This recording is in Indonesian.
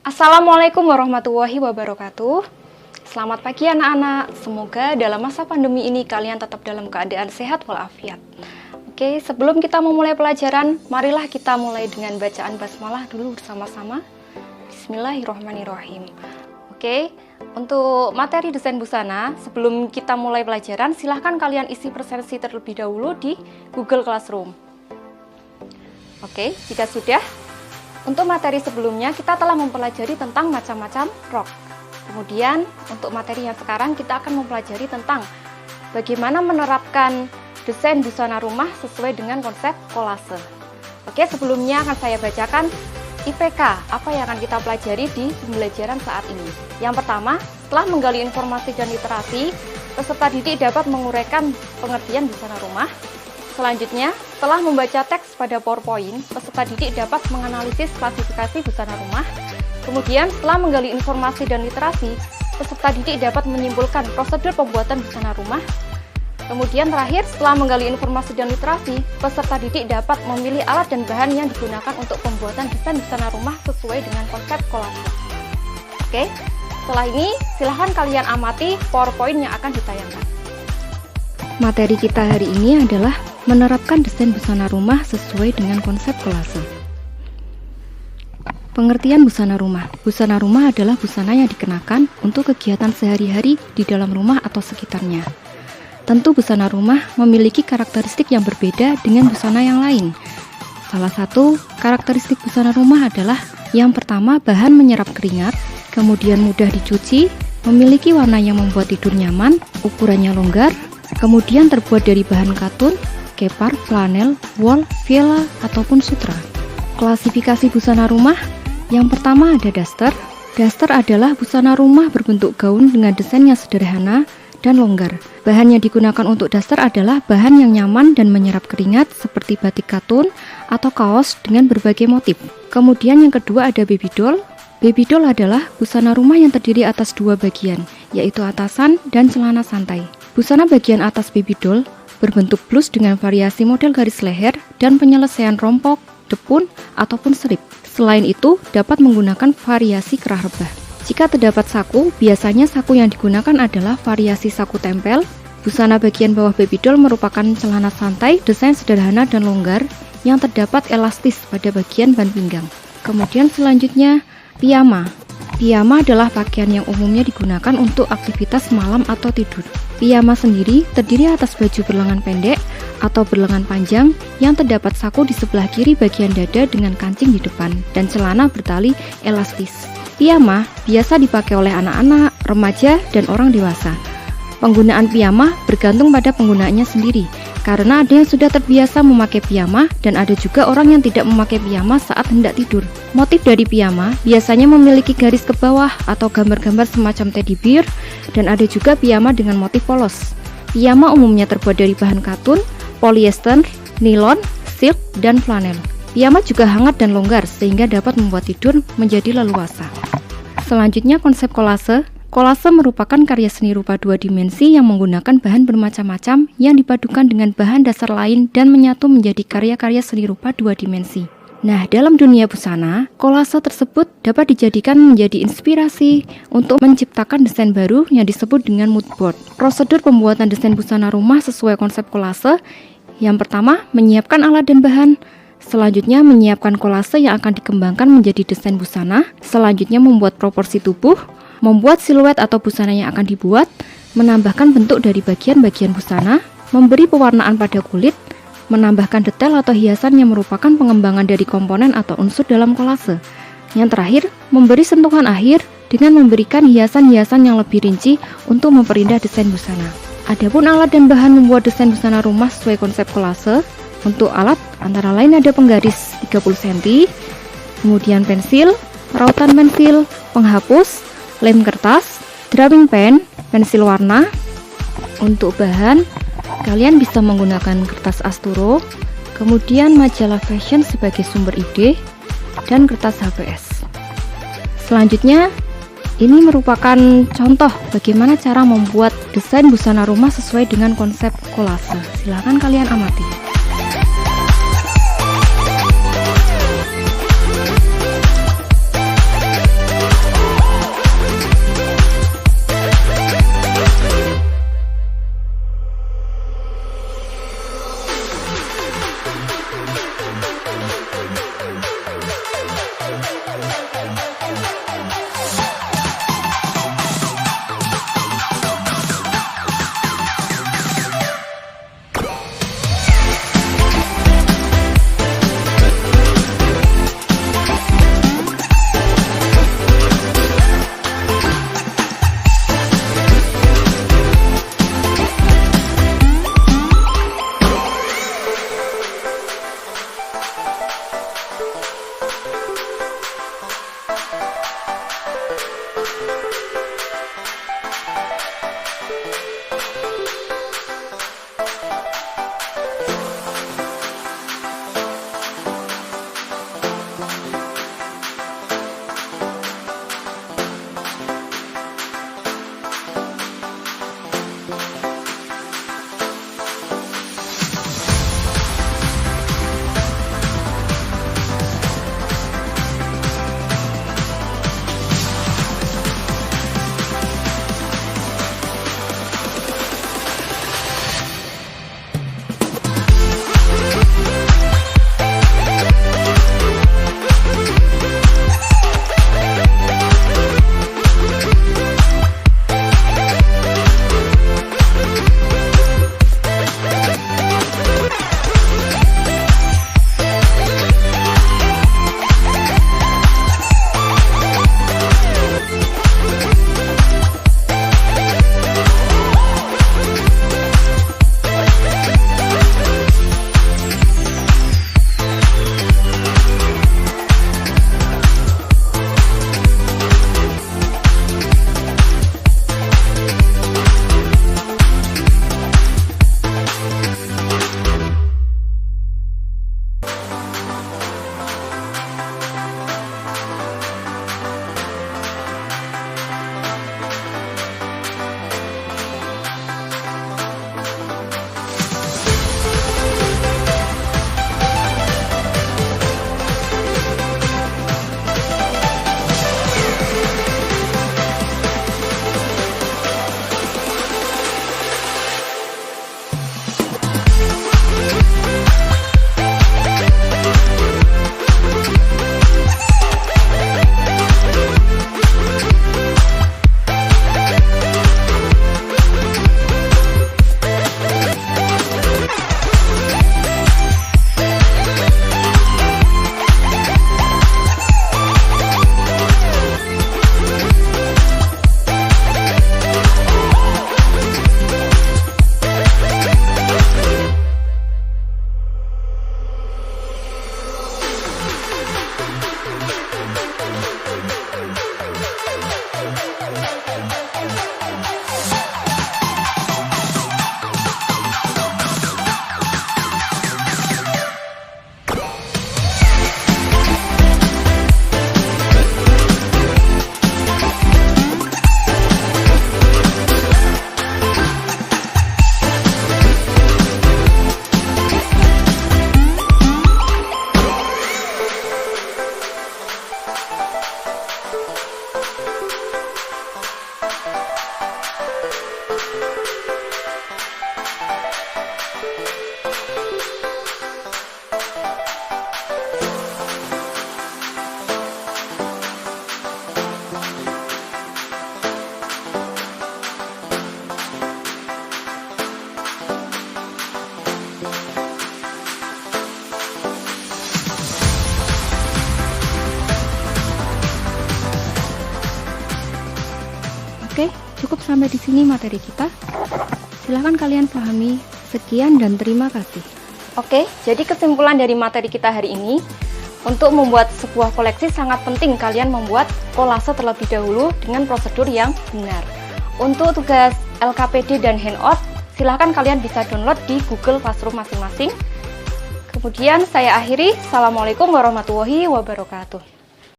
Assalamualaikum warahmatullahi wabarakatuh. Selamat pagi anak-anak. Semoga dalam masa pandemi ini kalian tetap dalam keadaan sehat walafiat. Oke, sebelum kita memulai pelajaran, marilah kita mulai dengan bacaan basmalah dulu bersama-sama. Bismillahirrahmanirrahim. Oke, untuk materi desain busana, sebelum kita mulai pelajaran, silahkan kalian isi presensi terlebih dahulu di Google Classroom. Oke, jika sudah, untuk materi sebelumnya kita telah mempelajari tentang macam-macam rok. Kemudian untuk materi yang sekarang kita akan mempelajari tentang bagaimana menerapkan desain busana rumah sesuai dengan konsep kolase. Oke, sebelumnya akan saya bacakan IPK, apa yang akan kita pelajari di pembelajaran saat ini. Yang pertama, setelah menggali informasi dan literasi, peserta didik dapat menguraikan pengertian busana rumah. Selanjutnya, setelah membaca teks pada PowerPoint, peserta didik dapat menganalisis klasifikasi busana rumah. Kemudian, setelah menggali informasi dan literasi, peserta didik dapat menyimpulkan prosedur pembuatan busana rumah. Kemudian terakhir, setelah menggali informasi dan literasi, peserta didik dapat memilih alat dan bahan yang digunakan untuk pembuatan desain busana rumah sesuai dengan konsep kolase. Oke, setelah ini silahkan kalian amati PowerPoint yang akan ditayangkan. Materi kita hari ini adalah menerapkan desain busana rumah sesuai dengan konsep kolase. Pengertian busana rumah. Busana rumah adalah busana yang dikenakan untuk kegiatan sehari-hari di dalam rumah atau sekitarnya. Tentu busana rumah memiliki karakteristik yang berbeda dengan busana yang lain. Salah satu karakteristik busana rumah adalah yang pertama, bahan menyerap keringat, kemudian mudah dicuci, memiliki warna yang membuat tidur nyaman, ukurannya longgar, kemudian terbuat dari bahan katun, kepar, flanel, wol, vela, ataupun sutra. Klasifikasi busana rumah, yang pertama ada daster. Daster adalah busana rumah berbentuk gaun dengan desain yang sederhana dan longgar. Bahan yang digunakan untuk daster adalah bahan yang nyaman dan menyerap keringat seperti batik katun atau kaos dengan berbagai motif. Kemudian yang kedua ada baby doll. Baby doll adalah busana rumah yang terdiri atas dua bagian, yaitu atasan dan celana santai. Busana bagian atas baby doll berbentuk blus dengan variasi model garis leher dan penyelesaian rompok, depun, ataupun serip. Selain itu, dapat menggunakan variasi kerah rebah. Jika terdapat saku, biasanya saku yang digunakan adalah variasi saku tempel. Busana bagian bawah baby doll merupakan celana santai, desain sederhana dan longgar yang terdapat elastis pada bagian ban pinggang. Kemudian selanjutnya, piyama. Piyama adalah pakaian yang umumnya digunakan untuk aktivitas malam atau tidur. Piyama sendiri terdiri atas baju berlengan pendek atau berlengan panjang yang terdapat saku di sebelah kiri bagian dada dengan kancing di depan dan celana bertali elastis. Piyama biasa dipakai oleh anak-anak, remaja, dan orang dewasa. Penggunaan piyama bergantung pada penggunaannya sendiri, karena ada yang sudah terbiasa memakai piyama dan ada juga orang yang tidak memakai piyama saat hendak tidur. Motif dari piyama biasanya memiliki garis ke bawah atau gambar-gambar semacam teddy bear, dan ada juga piyama dengan motif polos. Piyama umumnya terbuat dari bahan katun, polyester, nilon, silk, dan flanel. Piyama juga hangat dan longgar sehingga dapat membuat tidur menjadi leluasa. Selanjutnya konsep kolase. Kolase merupakan karya seni rupa dua dimensi yang menggunakan bahan bermacam-macam yang dipadukan dengan bahan dasar lain dan menyatu menjadi karya-karya seni rupa dua dimensi. Nah, dalam dunia busana, kolase tersebut dapat dijadikan menjadi inspirasi untuk menciptakan desain baru yang disebut dengan mood board. Prosedur pembuatan desain busana rumah sesuai konsep kolase. Yang pertama, menyiapkan alat dan bahan. Selanjutnya, menyiapkan kolase yang akan dikembangkan menjadi desain busana. Selanjutnya, membuat proporsi tubuh, membuat siluet atau busana yang akan dibuat, menambahkan bentuk dari bagian-bagian busana, memberi pewarnaan pada kulit, menambahkan detail atau hiasan yang merupakan pengembangan dari komponen atau unsur dalam kolase. Yang terakhir, memberi sentuhan akhir dengan memberikan hiasan-hiasan yang lebih rinci untuk memperindah desain busana. Adapun alat dan bahan membuat desain busana rumah sesuai konsep kolase. Untuk alat, antara lain ada penggaris 30 cm, kemudian pensil, rautan pensil, penghapus, lem kertas, drawing pen, pensil warna. Untuk bahan, kalian bisa menggunakan kertas asturo, kemudian majalah fashion sebagai sumber ide, dan kertas HPS. Selanjutnya, ini merupakan contoh bagaimana cara membuat desain busana rumah sesuai dengan konsep kolase. Silahkan kalian amati. Oke, cukup sampai di sini materi kita. Silahkan kalian pahami. Sekian dan terima kasih. Oke, jadi kesimpulan dari materi kita hari ini, untuk membuat sebuah koleksi sangat penting kalian membuat kolase terlebih dahulu dengan prosedur yang benar. Untuk tugas LKPD dan handout, silahkan kalian bisa download di Google Classroom masing-masing. Kemudian saya akhiri. Assalamualaikum warahmatullahi wabarakatuh.